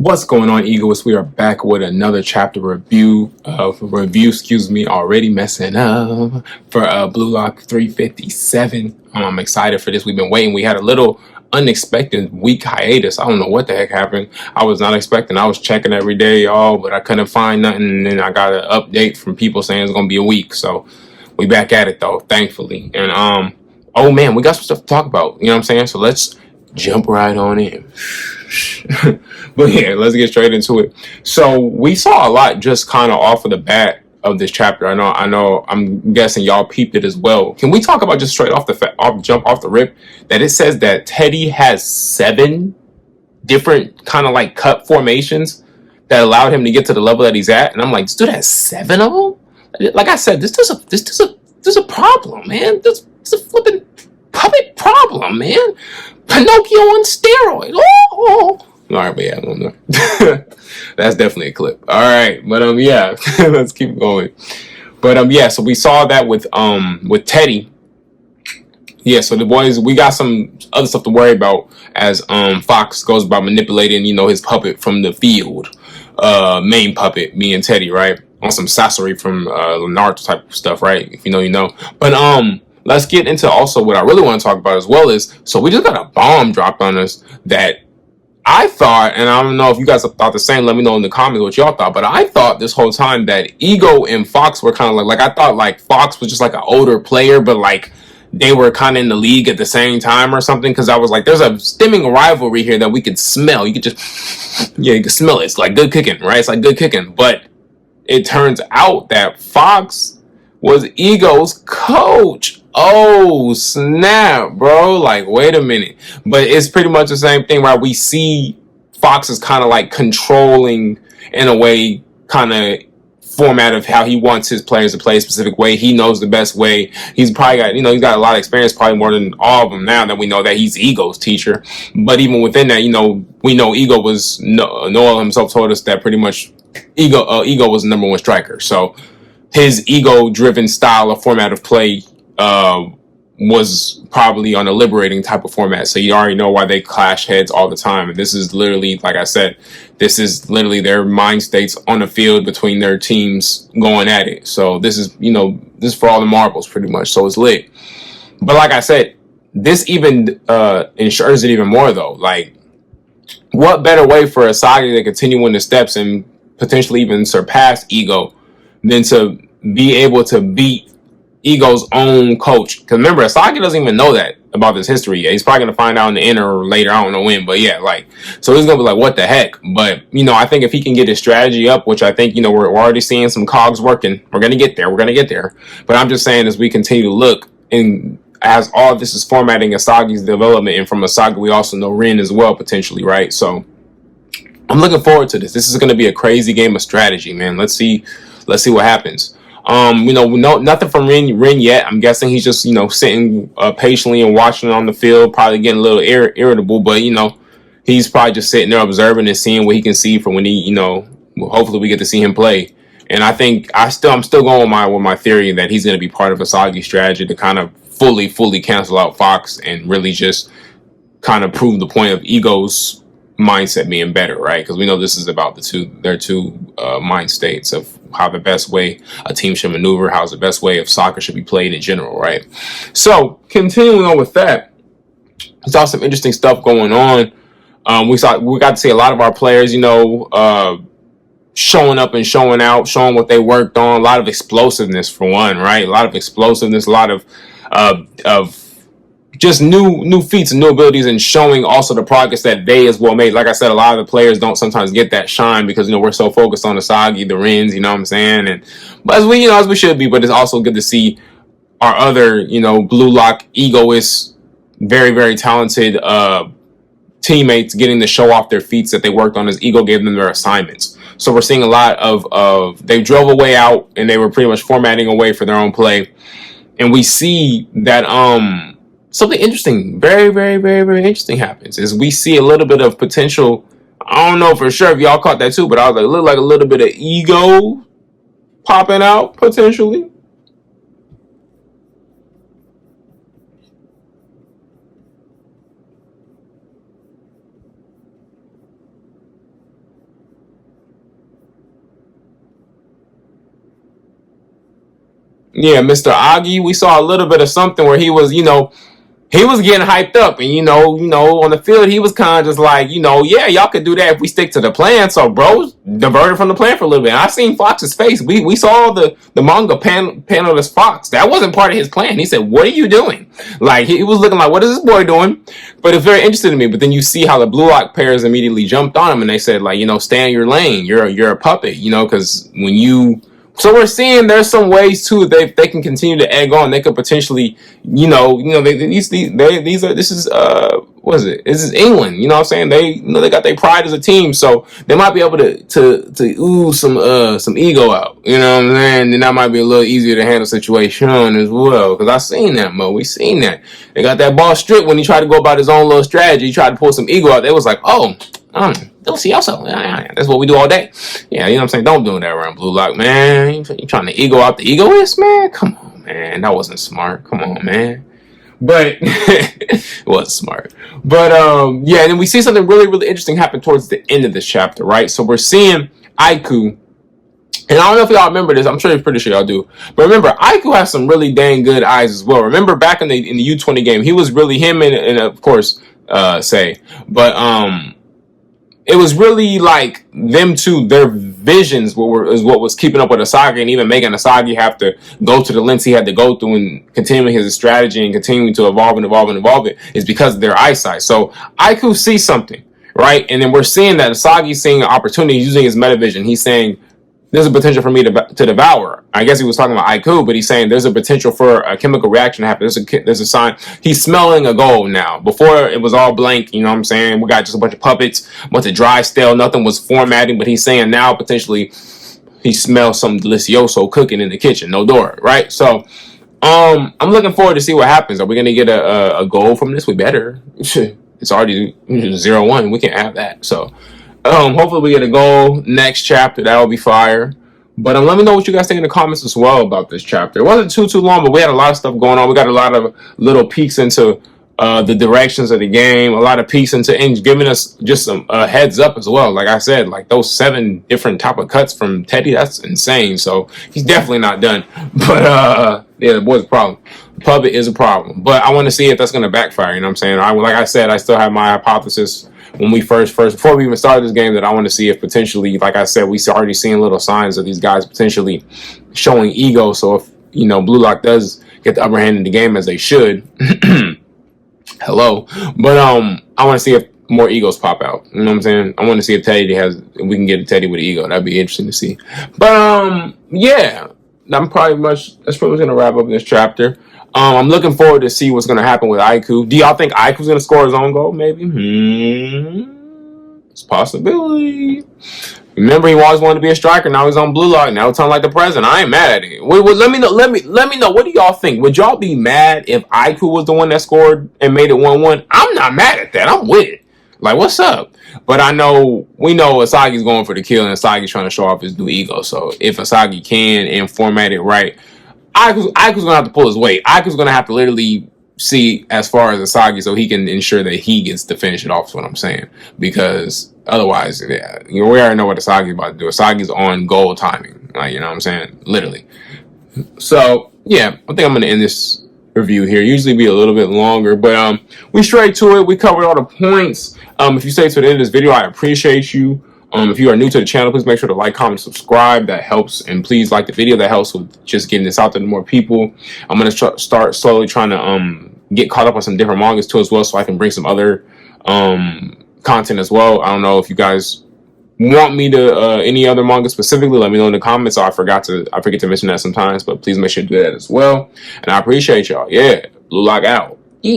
What's going on, Egoists? We are back with another chapter review, already messing up for BlueLock 357. I'm excited for this. We've been waiting. We had a little unexpected week hiatus. I don't know what the heck happened. I was not expecting. I was checking every day, y'all, but I couldn't find nothing. And then I got an update from people saying it's gonna be a week. So we back at it though, thankfully. And oh man, we got some stuff to talk about. You know what I'm saying? So let's jump right on in. But yeah, let's get straight into it. So we saw a lot just kind of off of the bat of this chapter. I know. I'm guessing y'all peeped it as well. Can we talk about just straight off jump off the rip that it says that Teddy has 7 different kind of like cut formations that allowed him to get to the level that he's at, and I'm like, this dude has 7 of them. Like I said, this is a problem, man. This is a flipping puppet problem, man. Pinocchio on steroids. Oh. All right, but yeah, no. That's definitely a clip. All right, but yeah, let's keep going. But yeah, so we saw that with Teddy. Yeah, so the boys, we got some other stuff to worry about as Fox goes about manipulating, his puppet from the field, main puppet, me and Teddy, right, on some sorcery from Leonardo type of stuff, right? If you know, you know. But let's get into also what I really want to talk about as well is, so we just got a bomb dropped on us that I thought, and I don't know if you guys thought the same, let me know in the comments what y'all thought, but I thought this whole time that Ego and Fox were kind of like I thought like Fox was just like an older player, but like they were kind of in the league at the same time or something, because I was like, there's a stemming rivalry here that we could smell. You could just, yeah, you could smell it. It's like good kicking, right? It's like good kicking. But it turns out that Fox was Ego's coach. Oh, snap, bro. Like, wait a minute. But it's pretty much the same thing, right? We see Fox is kind of like controlling, in a way, kind of format of how he wants his players to play a specific way. He knows the best way. He's probably got, he's got a lot of experience, probably more than all of them now that we know that he's Ego's teacher. But even within that, we know Ego was, Noel himself told us that pretty much Ego was the number 1 striker. So his ego-driven style of format of play was probably on a liberating type of format. So you already know why they clash heads all the time. And this is literally, like I said, this is literally their mind states on the field between their teams going at it. So this is, this is for all the marbles pretty much. So it's lit. But like I said, this even ensures it even more though. Like, what better way for Asagi to continue in the steps and potentially even surpass Ego than to be able to beat Ego's own coach? Because remember, Asagi doesn't even know that about this history yet. He's probably going to find out in the end or later. I don't know when, but yeah, like, so he's going to be like, what the heck? But, I think if he can get his strategy up, which I think, we're already seeing some cogs working. We're going to get there. But I'm just saying, as we continue to look, and as all this is formatting Asagi's development, and from Asagi, we also know Rin as well, potentially, right? So I'm looking forward to this. This is going to be a crazy game of strategy, man. Let's see what happens. Nothing from Rin yet. I'm guessing he's just, sitting patiently and watching on the field, probably getting a little irritable, but, he's probably just sitting there observing and seeing what he can see from when he, hopefully we get to see him play. And I think I'm still going with my theory that he's going to be part of Asagi's strategy to kind of fully cancel out Fox and really just kind of prove the point of Ego's mindset being better, right? Because we know this is about their two mind states of how the best way a team should maneuver, how's the best way of soccer should be played in general, right? So continuing on with that, we saw some interesting stuff going on. We got to see a lot of our players, showing up and showing out, showing what they worked on. A lot of explosiveness for one, right? A lot of explosiveness, a lot of just new feats and new abilities, and showing also the progress that they as well made. Like I said, a lot of the players don't sometimes get that shine because we're so focused on the Asagi, the Rins, you know what I'm saying? But as we should be, but it's also good to see our other, BlueLock Egoists, very, very talented teammates getting to show off their feats that they worked on as Ego gave them their assignments. So we're seeing a lot of they drove a way out and they were pretty much formatting a way for their own play. And we see that something interesting, very, very, very, very interesting happens. Is we see a little bit of potential. I don't know for sure if y'all caught that too, but I was like, look like a little bit of Ego popping out potentially. Yeah, Mr. Agi, we saw a little bit of something where he was, he was getting hyped up, and on the field, he was kind of just like, yeah, y'all could do that if we stick to the plan. So, bro, diverted from the plan for a little bit. And I seen Fox's face. We saw the manga panelist Fox. That wasn't part of his plan. He said, "What are you doing?" Like he was looking like, "What is this boy doing?" But it's very interesting to me. But then you see how the Blue Lock pairs immediately jumped on him, and they said, like, stay in your lane. You're a puppet, because when you. So we're seeing there's some ways too that they can continue to egg on. They could potentially, this is what is it? This is England. You know what I'm saying? They got their pride as a team, so they might be able to ooze some ego out. You know what I'm saying? And that might be a little easier to handle situation as well. Because I seen that, Mo. We seen that. They got that ball stripped when he tried to go about his own little strategy. He tried to pull some ego out. They was like, oh. Don't see also. That's what we do all day. Yeah, you know what I'm saying? Don't do that around Blue Lock, man. You trying to ego out the egoist, man? Come on, man. That wasn't smart. Come on, man. But it was smart. But yeah, and then we see something really, really interesting happen towards the end of this chapter, right? So we're seeing Aiku. And I don't know if y'all remember this. I'm sure you're pretty sure y'all do. But remember, Aiku has some really dang good eyes as well. Remember back in the U20 game, he was really him and of course Say. But it was really like them two, their visions is what was keeping up with Asagi, and even making Asagi have to go to the lengths he had to go through and continuing his strategy and continuing to evolve it is because of their eyesight. So Aiku sees something, right? And then we're seeing that Asagi's seeing an opportunity using his metavision. He's saying, there's a potential for me to devour. I guess he was talking about Aiku, but he's saying there's a potential for a chemical reaction to happen. There's a sign. He's smelling a goal now. Before, it was all blank, you know what I'm saying? We got just a bunch of puppets, a bunch of dry, stale, nothing was formatting, but he's saying now potentially he smells some delicioso cooking in the kitchen. No door, right? So, I'm looking forward to see what happens. Are we going to get a goal from this? We better. It's already 0-1. We can't have that. So, hopefully we get a goal next chapter. That will be fire. But let me know what you guys think in the comments as well about this chapter. It wasn't too long, but we had a lot of stuff going on. We got a lot of little peeks into the directions of the game, a lot of peeks into and giving us just some heads up as well. Like I said, like those 7 different type of cuts from Teddy, that's insane. So he's definitely not done. But yeah, the boy's a problem. The puppet is a problem. But I want to see if that's going to backfire. You know what I'm saying? Like I said, I still have my hypothesis when we first before we even started this game that I want to see if potentially, like I said, we already seeing little signs of these guys potentially showing ego. So if Blue Lock does get the upper hand in the game as they should, hello. But I want to see if more egos pop out. You know what I'm saying? I want to see if we can get a Teddy with an ego. That'd be interesting to see. But yeah, that's pretty much gonna wrap up this chapter. I'm looking forward to see what's going to happen with Aiku. Do y'all think Aiku's going to score his own goal? Maybe. It's a possibility. Remember, he always wanted to be a striker. Now he's on Blue Lock. Now it's on like the president. I ain't mad at it. Let me know. Let me know. What do y'all think? Would y'all be mad if Aiku was the one that scored and made it 1-1? I'm not mad at that. I'm with it. Like, what's up? But we know Asagi's going for the kill, and Asagi's trying to show off his new ego. So if Asagi can and format it right, Aiku's gonna have to pull his weight. Aiku's gonna have to literally see as far as Asagi so he can ensure that he gets to finish it off. Is what I'm saying. Because otherwise, yeah, we already know what Asagi's about to do. Asagi's on goal timing. Like, you know what I'm saying? Literally. So yeah, I think I'm gonna end this review here. Usually be a little bit longer, but we straight to it. We covered all the points. If you stay to the end of this video, I appreciate you. If you are new to the channel, please make sure to like, comment, subscribe. That helps. And please like the video. That helps with just getting this out there to more people. I'm going to start slowly trying to get caught up on some different mangas too as well, so I can bring some other content as well. I don't know if you guys want me to any other manga specifically. Let me know in the comments. I forget to mention that sometimes, but please make sure to do that as well. And I appreciate y'all. Yeah, Blue Lock out.